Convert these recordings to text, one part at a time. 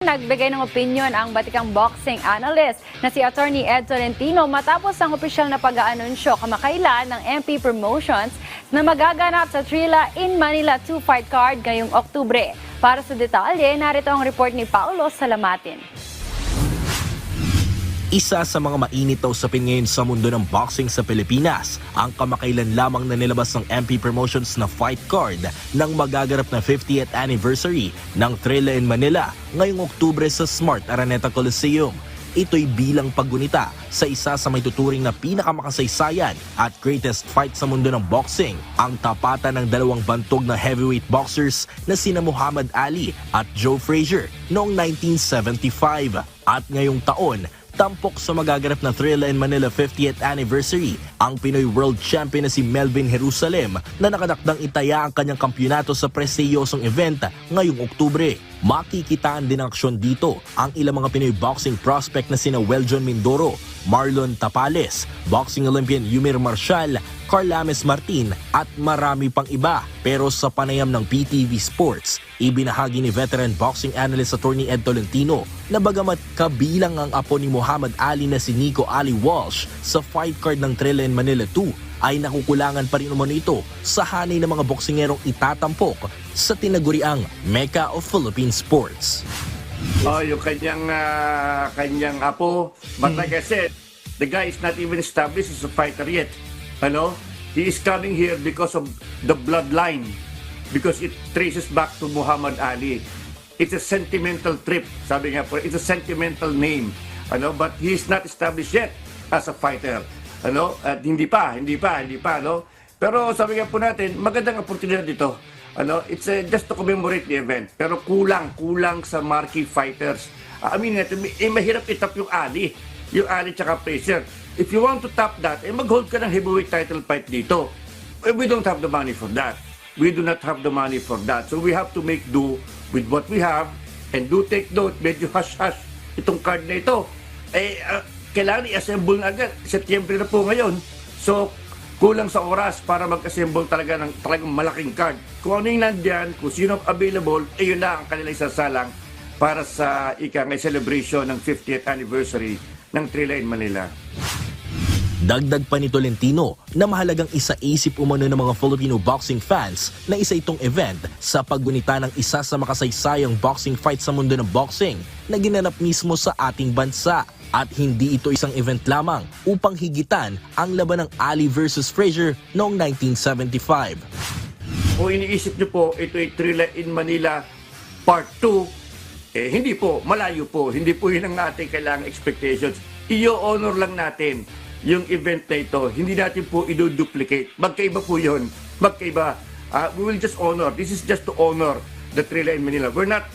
Nagbigay ng opinyon ang batikang boxing analyst na si Attorney Ed Tolentino matapos ang opisyal na pag-aanunsyo kamakailan ng MP Promotions na magaganap sa Trilla in Manila 2-fight card ngayong Oktubre. Para sa detalye, narito ang report ni Paulo Salamatin. Isa sa mga mainit na usapin ngayon sa mundo ng boxing sa Pilipinas, ang kamakailan lamang na nilabas ng MP Promotions na fight card ng magaganap na 50th anniversary ng Trilla in Manila ngayong Oktubre sa Smart Araneta Coliseum. Ito'y bilang paggunita sa isa sa may tuturing na pinakamakasaysayan at greatest fight sa mundo ng boxing, ang tapatan ng dalawang bantog na heavyweight boxers na sina Muhammad Ali at Joe Frazier noong 1975. At ngayong taon, tampok sa magaganap na Trilla in Manila 50th anniversary, ang Pinoy World Champion na si Melvin Jerusalem na nakadakdang itaya ang kanyang kampyonato sa prestiyosong event ngayong Oktubre. Makikitaan din ang aksyon dito ang ilang mga Pinoy boxing prospect na sina Weljon Mindoro, Marlon Tapales, boxing Olympian Yumir Marshall, Carlames Martin at marami pang iba. Pero sa panayam ng PTV Sports, ibinahagi ni veteran boxing analyst Attorney Ed Tolentino na bagamat kabilang ang apo ni Muhammad Ali na si Nico Ali Walsh sa fight card ng Trilla in Manila 2, ay nakukulangan pa rin umano ito sa hanay ng mga boksingerong itatampok sa tinaguriang Mecca of Philippine Sports. Yung kanyang apo, but like I said, the guy is not even established as a fighter yet. He is coming here because of the bloodline, because it traces back to Muhammad Ali. It's a sentimental trip, sabi nga po, it's a sentimental name. But he is not established yet as a fighter. At hindi pa. Pero sabi nga po natin, magandang oportunidad dito. It's just to commemorate the event. Pero kulang sa marquee fighters. Mahirap itap yung Ali tsaka Frazier. If you want to top that, mag-hold ka ng heavyweight title fight dito. We don't have the money for that. We do not have the money for that. So we have to make do with what we have, and do take note, medyo hush-hush itong card na ito. Kailangan i-assemble na agad. Setyembre na po ngayon. So, kulang sa oras para mag-assemble talagang malaking card. Kung ano yung nandyan, kung sino available, yun na ang kanilang isasalang para sa celebration ng 50th anniversary ng Trilla in Manila. Dagdag pa ni Tolentino na mahalagang isa-isip umano ng mga Filipino boxing fans na isa itong event sa paggunita ng isa sa makasaysayang boxing fight sa mundo ng boxing na ginanap mismo sa ating bansa. At hindi ito isang event lamang upang higitan ang laban ng Ali versus Frazier noong 1975. Kung iniisip niyo po, ito ay Trilla in Manila Part 2, hindi po, malayo po. Hindi po yun ang ating kailangang expectations. I-honor lang natin yung event na ito. Hindi natin po i-duplicate. Magkaiba po yun. Magkaiba. We will just honor. This is just to honor the Trilla in Manila. We're not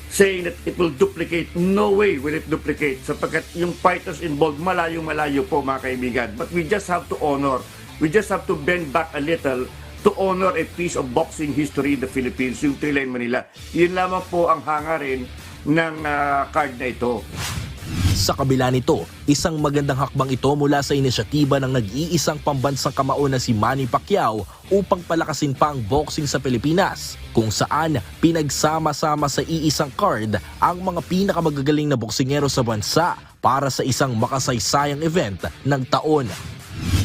saying that it will duplicate. No way will it duplicate. Sapagkat yung fighters involved, malayo po mga kaibigan. But we just have to honor. We just have to bend back a little to honor a piece of boxing history in the Philippines, yung Trilla in Manila. Yun lamang po ang hangarin ng card na ito. Sa kabila nito, isang magandang hakbang ito mula sa inisyatiba ng nag-iisang pambansang kamao na si Manny Pacquiao upang palakasin pa ang boxing sa Pilipinas, kung saan pinagsama-sama sa iisang card ang mga pinakamagagaling na boksingero sa bansa para sa isang makasaysayang event ng taon.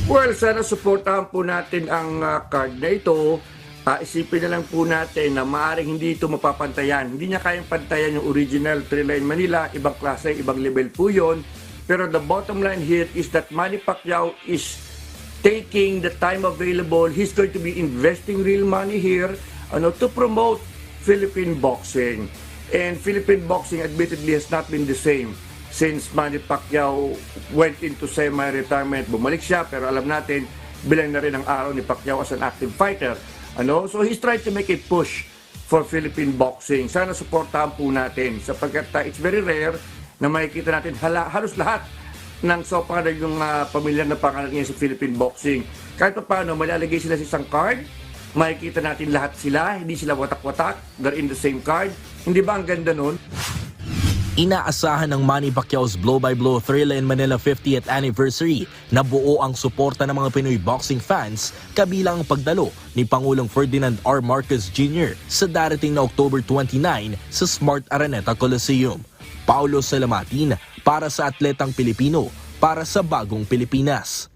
Well, sana supportahan po natin ang card na ito. Isipin na lang po natin na maaaring hindi ito mapapantayan. Hindi niya kayang pantayan yung original Trilla in Manila. Ibang klase, ibang level po yun. Pero the bottom line here is that Manny Pacquiao is taking the time available. He's going to be investing real money here to promote Philippine boxing. And Philippine boxing admittedly has not been the same since Manny Pacquiao went into semi-retirement. Bumalik siya, pero alam natin, bilang na rin ang araw ni Pacquiao as an active fighter. So he's trying to make a push for Philippine boxing. Sana supportahan po natin sapagkat it's very rare na makikita natin halos lahat ng sopa na yung pamilyar na pangalan niya sa Philippine boxing. Kahit pa paano, malalagay sila sa isang card, makikita natin lahat sila, hindi sila watak-watak, they're in the same card. Hindi ba ang ganda nun? Inaasahan ng Manny Pacquiao's blow-by-blow Thrilla in Manila 50th anniversary na buo ang suporta ng mga Pinoy boxing fans kabilang ang pagdalo ni Pangulong Ferdinand R. Marcos Jr. sa darating na October 29 sa Smart Araneta Coliseum. Paulo Salamatin para sa Atletang Pilipino, para sa Bagong Pilipinas.